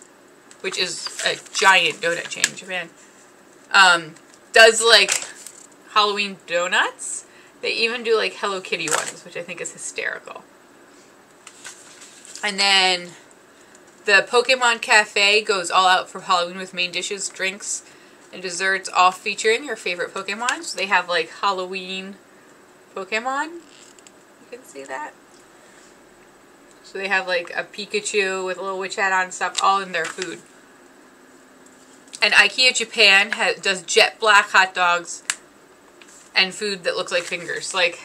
which is a giant donut chain in Japan, does like Halloween donuts. They even do like Hello Kitty ones, which I think is hysterical. And then the Pokemon Cafe goes all out for Halloween with main dishes, drinks, and desserts, all featuring your favorite Pokemon. So they have like Halloween Pokemon. You can see that. So they have like a Pikachu with a little witch hat on and stuff, all in their food. And IKEA Japan does jet black hot dogs and food that looks like fingers. Like,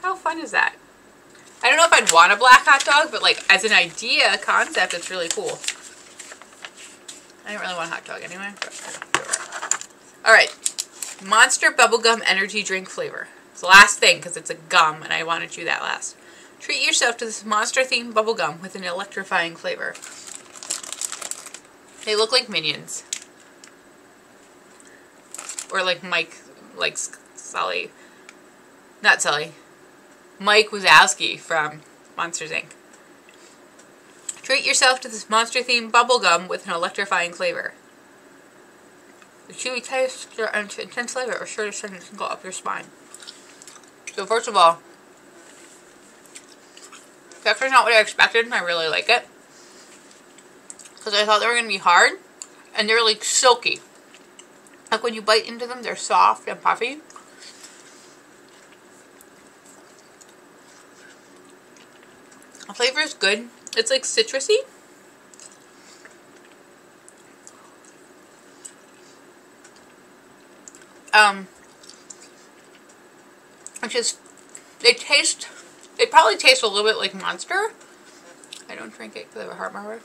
how fun is that? I don't know if I'd want a black hot dog, but like as an idea, concept, it's really cool. I don't really want a hot dog anyway. Alright. Monster Bubblegum Energy Drink Flavor. It's the last thing because it's a gum and I want to chew that last. Treat yourself to this monster-themed bubblegum with an electrifying flavor. They look like Minions. Or like Mike, like Sully. Not Sully. Mike Wazowski from Monsters, Inc. Treat yourself to this monster-themed bubblegum with an electrifying flavor. The chewy taste and intense flavor are sure to send a tingle up your spine. So first of all, it's actually not what I expected, and I really like it. Because I thought they were going to be hard, and they're like silky. Like when you bite into them, they're soft and puffy. The flavor is good. It's like citrusy. Which is, they probably taste a little bit like Monster. I don't drink it because I have a heart murmur.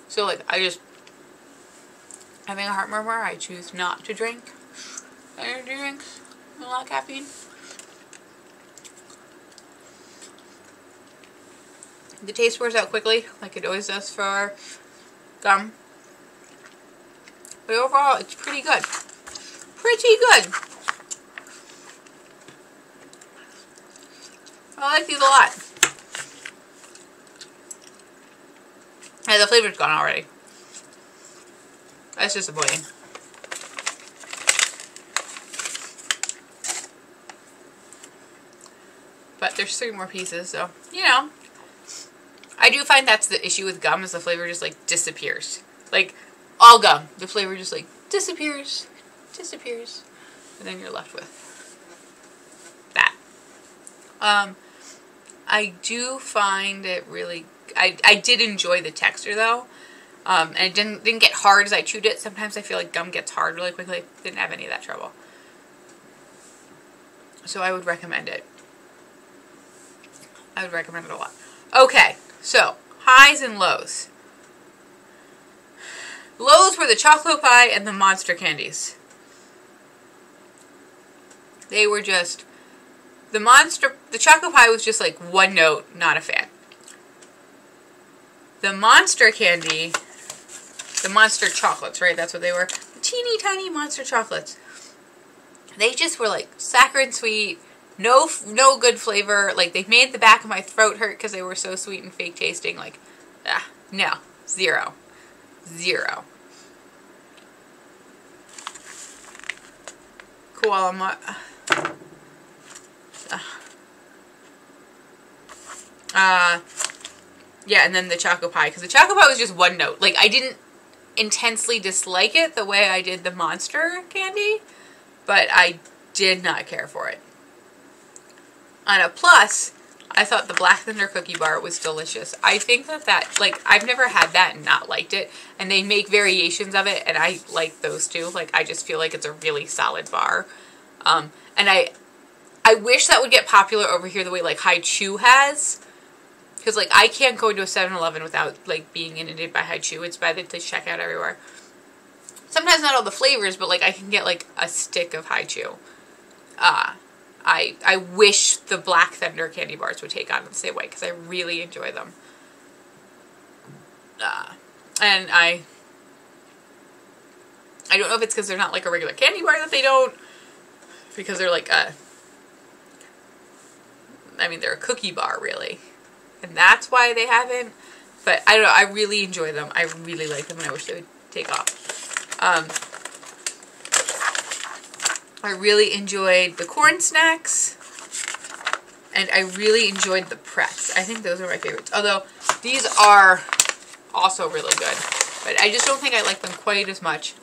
So like, having a heart murmur, I choose not to drink energy drinks with a lot of caffeine. The taste wears out quickly, like it always does for gum. But overall, it's pretty good. Pretty good. I like these a lot. And the flavor's gone already. That's disappointing. But there's 3 more pieces, so, you know. I do find that's the issue with gum, is the flavor just, like, disappears. Like, all gum. The flavor just, like, disappears. Disappears. And then you're left with that. I do find it really... I did enjoy the texture, though. And it didn't get hard as I chewed it. Sometimes I feel like gum gets hard really quickly. Didn't have any of that trouble. So I would recommend it. I would recommend it a lot. Okay, so highs and lows. Lows were the chocolate pie and the monster candies. They were just... The chocolate pie was just like one note, not a fan. The monster candy, the monster chocolates, right? That's what they were. The teeny tiny monster chocolates. They just were like saccharine sweet, no good flavor. Like they made the back of my throat hurt because they were so sweet and fake tasting. Like, no, 0. 0. Koala. Yeah, and then the choco pie, because the choco pie was just one note. Like, I didn't intensely dislike it the way I did the monster candy, but I did not care for it. On a plus, I thought the Black Thunder cookie bar was delicious. I think that, like, I've never had that and not liked it, and they make variations of it, and I like those too. Like, I just feel like it's a really solid bar. And I wish that would get popular over here the way, like, Hi Chew has. Because, like, I can't go into a 7-Eleven without, like, being inundated by Hi Chew. It's by the checkout everywhere. Sometimes not all the flavors, but, like, I can get, like, a stick of Hi Chew. I wish the Black Thunder candy bars would take on the same way, because I really enjoy them. And I don't know if it's because they're not, like, a regular candy bar that they don't. Because they're, like, they're a cookie bar, really. And that's why they haven't. But I don't know. I really enjoy them. I really like them, and I wish they would take off. I really enjoyed the corn snacks. And I really enjoyed the Pretz. I think those are my favorites. Although, these are also really good. But I just don't think I like them quite as much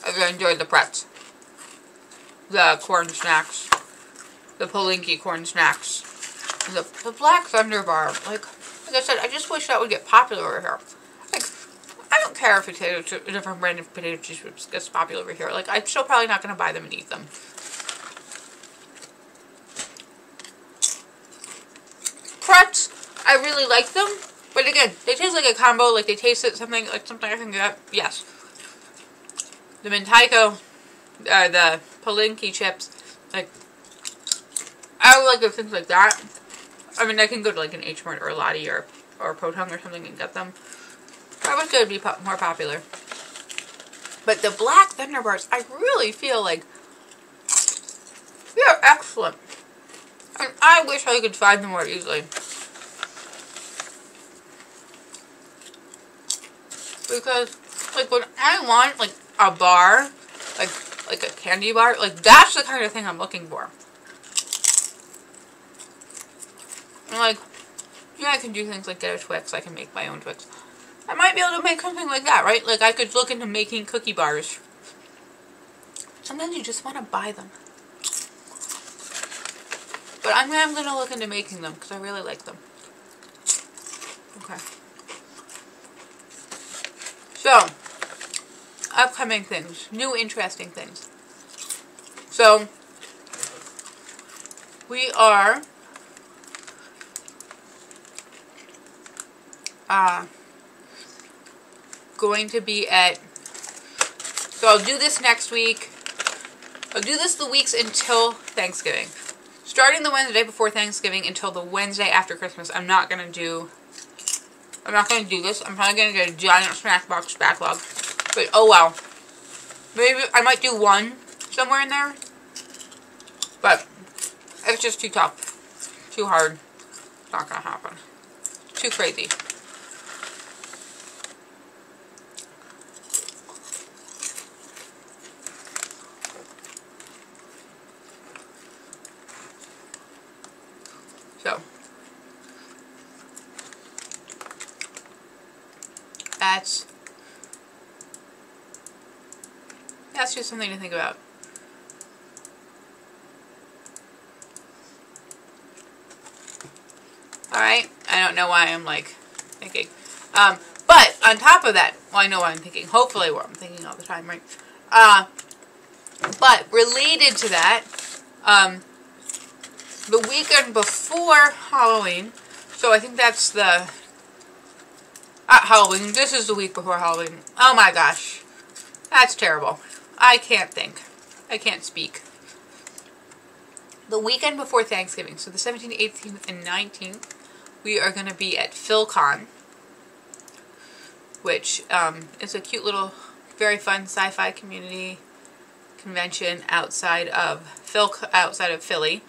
as I enjoyed the Pretz. The corn snacks. The Palinki corn snacks. The Black Thunder bar. Like I said, I just wish that would get popular over here. Like, I don't care if a different brand of potato chips gets popular over here. Like, I'm still probably not going to buy them and eat them. Pretz, I really like them. But again, they taste like a combo. Like, they taste something like something I can get. Yes. The Mentaiko, the Palinki chips, like, I would like things like that. I mean, I can go to like an H Mart or a Lottie or Potong or something and get them. I wish they would be more popular. But the Black Thunder bars, I really feel like they're excellent. And I wish I could find them more easily. Because, like, when I want, like, a bar, like a candy bar, like, that's the kind of thing I'm looking for. And, like, yeah, I can do things like get a Twix. I can make my own Twix. I might be able to make something like that, right? Like, I could look into making cookie bars. Sometimes you just want to buy them. But I'm going to look into making them because I really like them. Okay. So, upcoming things. New interesting things. So, we are going to be at, so I'll do this next week. I'll do this the weeks until Thanksgiving. Starting the Wednesday before Thanksgiving until the Wednesday after Christmas, I'm not going to do I'm not going to do this. I'm probably going to get a giant snack box backlog. But, oh well. Maybe I might do one somewhere in there. But, it's just too tough. Too hard. It's not going to happen. Too crazy. So, that's just something to think about. Alright, I don't know why I'm like thinking. But on top of that, well, I know what I'm thinking. Hopefully what I'm thinking all the time, right? But related to that, the weekend before Halloween, so I think that's the Halloween. This is the week before Halloween. Oh my gosh. That's terrible. I can't think. I can't speak. The weekend before Thanksgiving, so the 17th, 18th, and 19th, we are going to be at PhilCon, which is a cute little, very fun sci-fi community convention outside of Philly.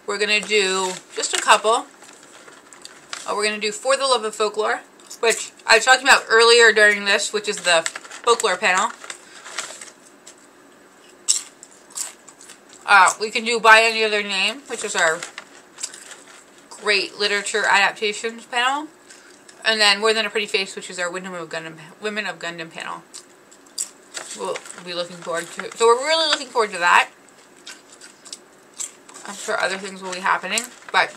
We're going to do just a couple. We're going to do For the Love of Folklore, which I was talking about earlier during this, which is the folklore panel. We can do By Any Other Name, which is our great literature adaptations panel. And then More Than a Pretty Face, which is our Women of Gundam panel. We'll be looking forward to it. So we're really looking forward to that. I'm sure other things will be happening, but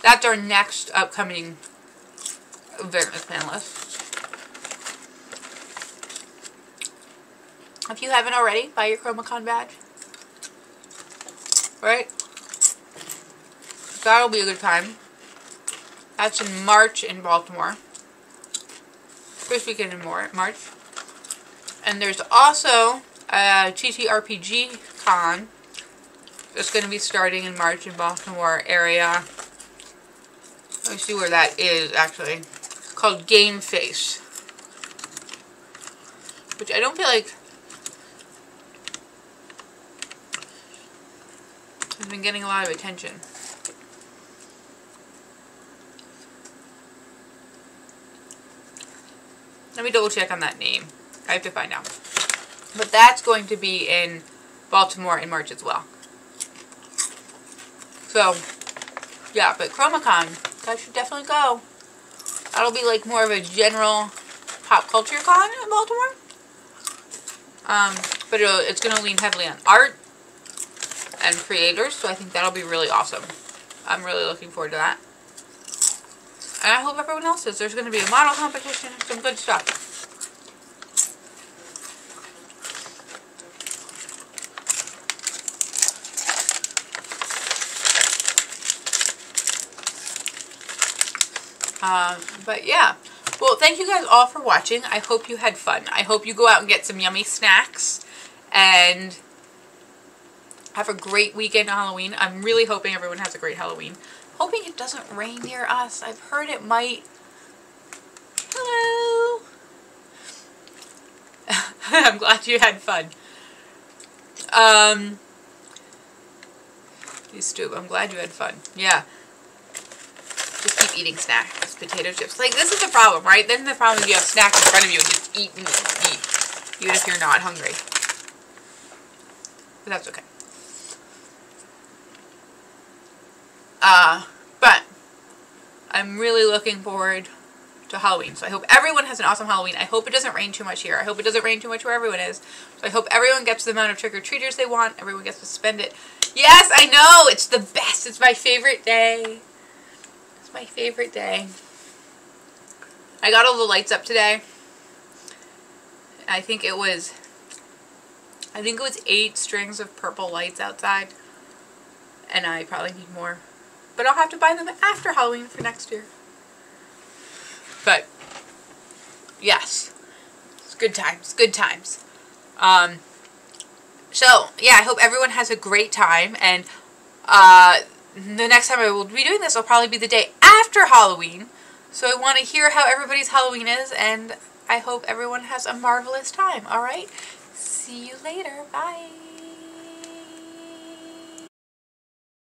that's our next upcoming event as panelists. If you haven't already, buy your ChromaCon badge. Right? That'll be a good time. That's in March in Baltimore. First weekend in March. And there's also a TTRPG Con that's going to be starting in March in Baltimore area. Let me see where that is, actually. It's called Game Face. Which I don't feel like has been getting a lot of attention. Let me double check on that name. I have to find out. But that's going to be in Baltimore in March as well. So, yeah, but ChromaCon, guys should definitely go. That'll be like more of a general pop culture con in Baltimore. But it's going to lean heavily on art and creators, so I think that'll be really awesome. I'm really looking forward to that. And I hope everyone else is. There's going to be a model competition, some good stuff. But yeah. Well, thank you guys all for watching. I hope you had fun. I hope you go out and get some yummy snacks and have a great weekend on Halloween. I'm really hoping everyone has a great Halloween. Hoping it doesn't rain near us. I've heard it might. Hello. I'm glad you had fun. You Stube, I'm glad you had fun. Yeah. Just keep eating snacks, potato chips. Like, this is the problem, right? Then the problem is you have snacks in front of you and just eat and eat. Even if you're not hungry. But that's okay. But I'm really looking forward to Halloween. So I hope everyone has an awesome Halloween. I hope it doesn't rain too much here. I hope it doesn't rain too much where everyone is. So I hope everyone gets the amount of trick-or-treaters they want. Everyone gets to spend it. Yes, I know! It's the best. It's my favorite day. It's my favorite day. I got all the lights up today. I think it was 8 strings of purple lights outside. And I probably need more. But I'll have to buy them after Halloween for next year. But, yes. It's good times. Good times. So, yeah, I hope everyone has a great time. And the next time I will be doing this will probably be the day after after Halloween. So I want to hear how everybody's Halloween is, and I hope everyone has a marvelous time, alright? See you later. Bye.